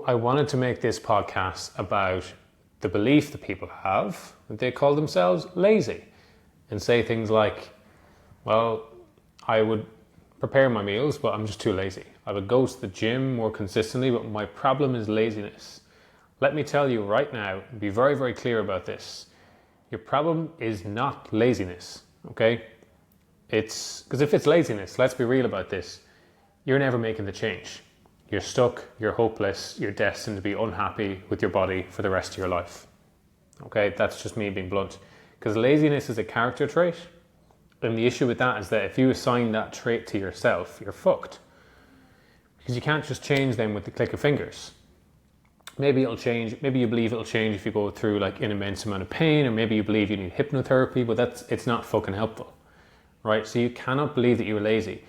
I wanted to make this podcast about the belief that people have that they call themselves lazy and say things like, well, I would prepare my meals, but I'm just too lazy. I would go to the gym more consistently, but my problem is laziness. Let me tell you right now, and be very, very clear about this. Your problem is not laziness, okay? It's because if it's laziness, let's be real about this, you're never making the change. You're stuck, you're hopeless, you're destined to be unhappy with your body for the rest of your life. Okay, that's just me being blunt. Because laziness is a character trait, and the issue with that is that if you assign that trait to yourself, you're fucked. Because you can't just change them with the click of fingers. Maybe it'll change, maybe you believe it'll change if you go through like an immense amount of pain, or maybe you believe you need hypnotherapy, but it's not fucking helpful, right? So you cannot believe that you're lazy.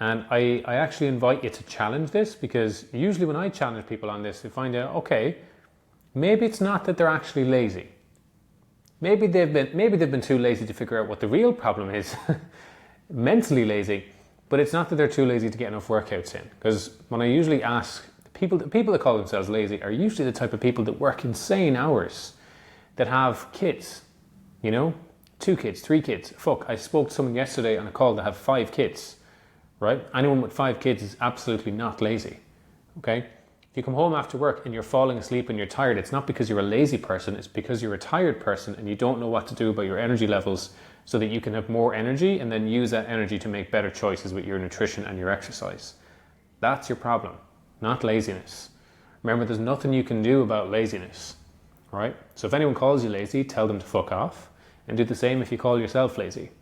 And I actually invite you to challenge this, because usually when I challenge people on this, they find out, okay, maybe it's not that they're actually lazy. Maybe they've been too lazy to figure out what the real problem is, mentally lazy, but it's not that they're too lazy to get enough workouts in. Because when I usually ask, the people that call themselves lazy are usually the type of people that work insane hours, that have kids, 2 kids, 3 kids. Fuck, I spoke to someone yesterday on a call that have 5 kids. Right? Anyone with 5 kids is absolutely not lazy, okay? If you come home after work and you're falling asleep and you're tired, it's not because you're a lazy person, it's because you're a tired person and you don't know what to do about your energy levels so that you can have more energy and then use that energy to make better choices with your nutrition and your exercise. That's your problem, not laziness. Remember, there's nothing you can do about laziness, right? So if anyone calls you lazy, tell them to fuck off, and do the same if you call yourself lazy.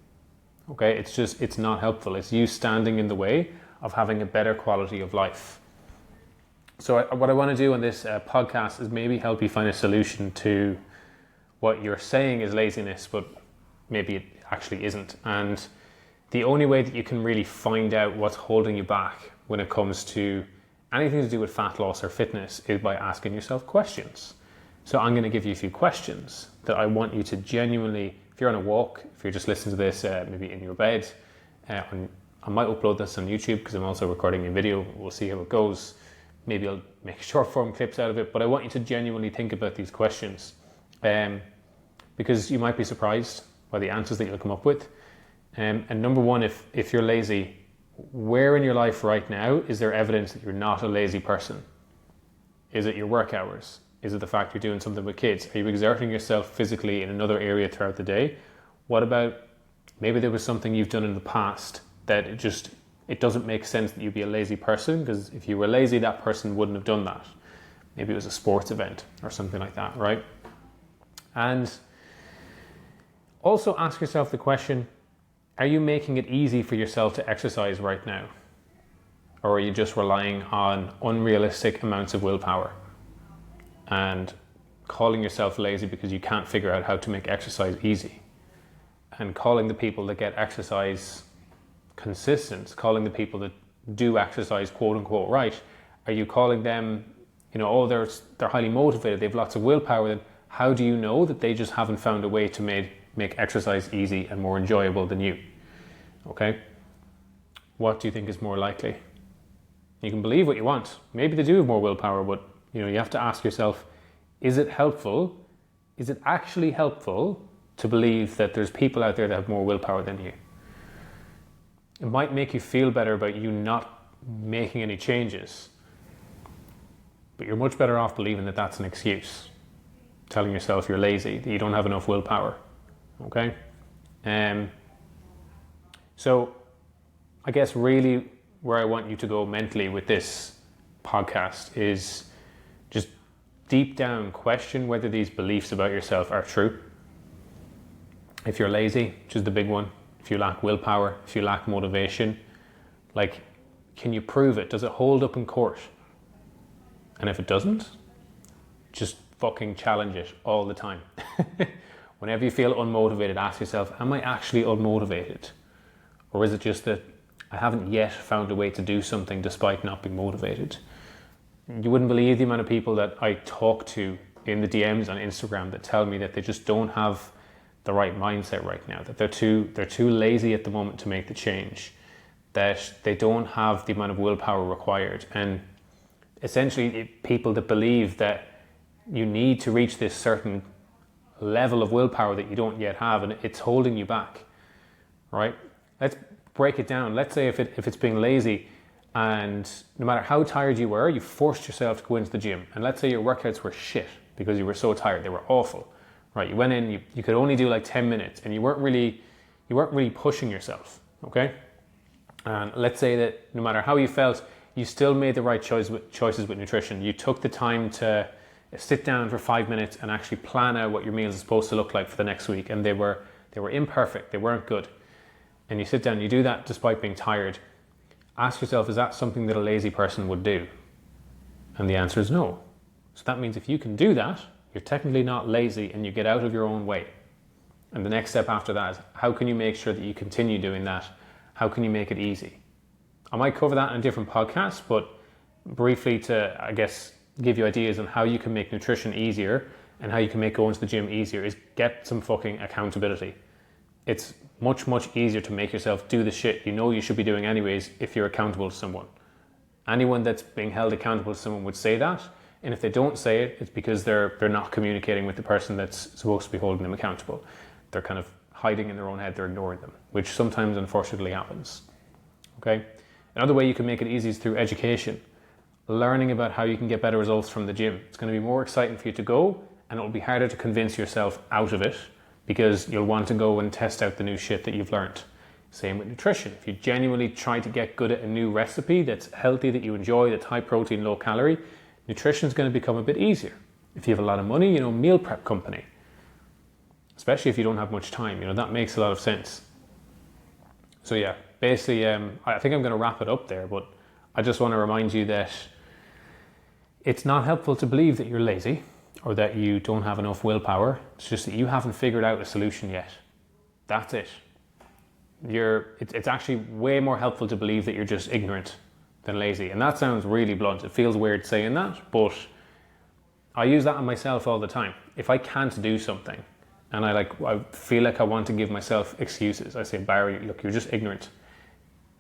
Okay, it's not helpful. It's you standing in the way of having a better quality of life. So what I want to do on this podcast is maybe help you find a solution to what you're saying is laziness, but maybe it actually isn't. And the only way that you can really find out what's holding you back when it comes to anything to do with fat loss or fitness is by asking yourself questions. So I'm going to give you a few questions that I want you to genuinely, if you're on a walk, if you're just listening to this maybe in your bed, I might upload this on YouTube because I'm also recording a video. We'll see how it goes. Maybe I'll make short form clips out of it, but I want you to genuinely think about these questions because you might be surprised by the answers that you'll come up with. And number one, if you're lazy, where in your life right now is there evidence that you're not a lazy person? Is it your work hours? Is it the fact you're doing something with kids? Are you exerting yourself physically in another area throughout the day? What about maybe there was something you've done in the past that it doesn't make sense that you'd be a lazy person, because if you were lazy, that person wouldn't have done that. Maybe it was a sports event or something like that, right? And also ask yourself the question, are you making it easy for yourself to exercise right now? Or are you just relying on unrealistic amounts of willpower and calling yourself lazy because you can't figure out how to make exercise easy, and calling the people that get exercise consistent, calling the people that do exercise quote unquote right, are you calling them, they're highly motivated, they have lots of willpower? Then how do you know that they just haven't found a way to make exercise easy and more enjoyable than you? Okay, what do you think is more likely? You can believe what you want, maybe they do have more willpower, but you have to ask yourself, is it helpful? Is it actually helpful to believe that there's people out there that have more willpower than you? It might make you feel better about you not making any changes, but you're much better off believing that that's an excuse, telling yourself you're lazy, that you don't have enough willpower, okay? So I guess really where I want you to go mentally with this podcast is just deep down question whether these beliefs about yourself are true. If you're lazy, which is the big one, if you lack willpower, if you lack motivation, can you prove it? Does it hold up in court? And if it doesn't, just fucking challenge it all the time. Whenever you feel unmotivated, ask yourself, am I actually unmotivated? Or is it just that I haven't yet found a way to do something despite not being motivated? You wouldn't believe the amount of people that I talk to in the DMs on Instagram that tell me that they just don't have the right mindset right now, that they're too lazy at the moment to make the change, that they don't have the amount of willpower required. And essentially people that believe that you need to reach this certain level of willpower that you don't yet have, and it's holding you back, right? Let's break it down. Let's say if it's being lazy, and no matter how tired you were, you forced yourself to go into the gym, and let's say your workouts were shit because you were so tired, they were awful, right? You went in, you could only do like 10 minutes, and you weren't really pushing yourself, okay? And let's say that no matter how you felt, you still made the right choices with nutrition. You took the time to sit down for 5 minutes and actually plan out what your meals are supposed to look like for the next week, and they were imperfect, they weren't good. And you sit down, you do that despite being tired. Ask yourself, is that something that a lazy person would do? And the answer is no. So that means if you can do that, you're technically not lazy and you get out of your own way. And the next step after that is, how can you make sure that you continue doing that? How can you make it easy? I might cover that in a different podcast, but briefly to, I guess, give you ideas on how you can make nutrition easier and how you can make going to the gym easier is get some fucking accountability. It's much, much easier to make yourself do the shit you know you should be doing anyways if you're accountable to someone. Anyone that's being held accountable to someone would say that, and if they don't say it, it's because they're not communicating with the person that's supposed to be holding them accountable. They're kind of hiding in their own head, they're ignoring them, which sometimes unfortunately happens. Okay? Another way you can make it easy is through education. Learning about how you can get better results from the gym. It's going to be more exciting for you to go, and it will be harder to convince yourself out of it because you'll want to go and test out the new shit that you've learned. Same with nutrition. If you genuinely try to get good at a new recipe that's healthy, that you enjoy, that's high protein, low calorie, nutrition is going to become a bit easier. If you have a lot of money, meal prep company. Especially if you don't have much time, that makes a lot of sense. So yeah, basically, I think I'm going to wrap it up there, but I just want to remind you that it's not helpful to believe that you're lazy or that you don't have enough willpower. It's just that you haven't figured out a solution yet. That's it. It's actually way more helpful to believe that you're just ignorant than lazy. And that sounds really blunt. It feels weird saying that, but I use that on myself all the time. If I can't do something and I feel like I want to give myself excuses, I say, Barry, look, you're just ignorant.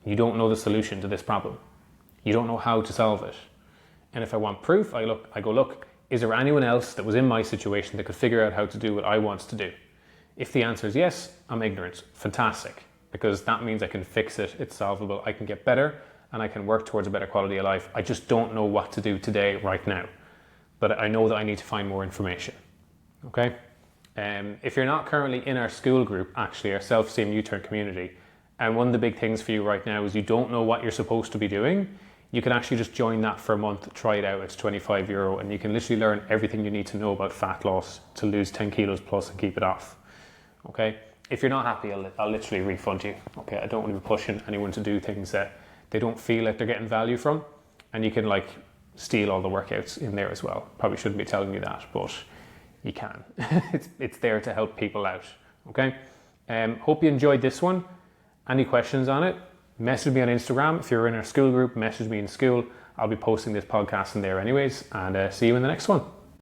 You don't know the solution to this problem. You don't know how to solve it. And if I want proof, I go, look, is there anyone else that was in my situation that could figure out how to do what I want to do? If the answer is yes, I'm ignorant. Fantastic. Because that means I can fix it, it's solvable, I can get better, and I can work towards a better quality of life. I just don't know what to do today, right now. But I know that I need to find more information. Okay? If you're not currently in our school group, actually, our Esteem U-Turn community, and one of the big things for you right now is you don't know what you're supposed to be doing, you can actually just join that for a month, try it out. It's €25, and you can literally learn everything you need to know about fat loss to lose 10 kilos plus and keep it off. Okay? If you're not happy, I'll literally refund you. Okay? I don't want to be pushing anyone to do things that they don't feel like they're getting value from, and you can steal all the workouts in there as well. Probably shouldn't be telling you that, but you can. It's there to help people out. Okay? Hope you enjoyed this one. Any questions on it? Message me on Instagram. If you're in our school group, message me in school. I'll be posting this podcast in there anyways, and see you in the next one.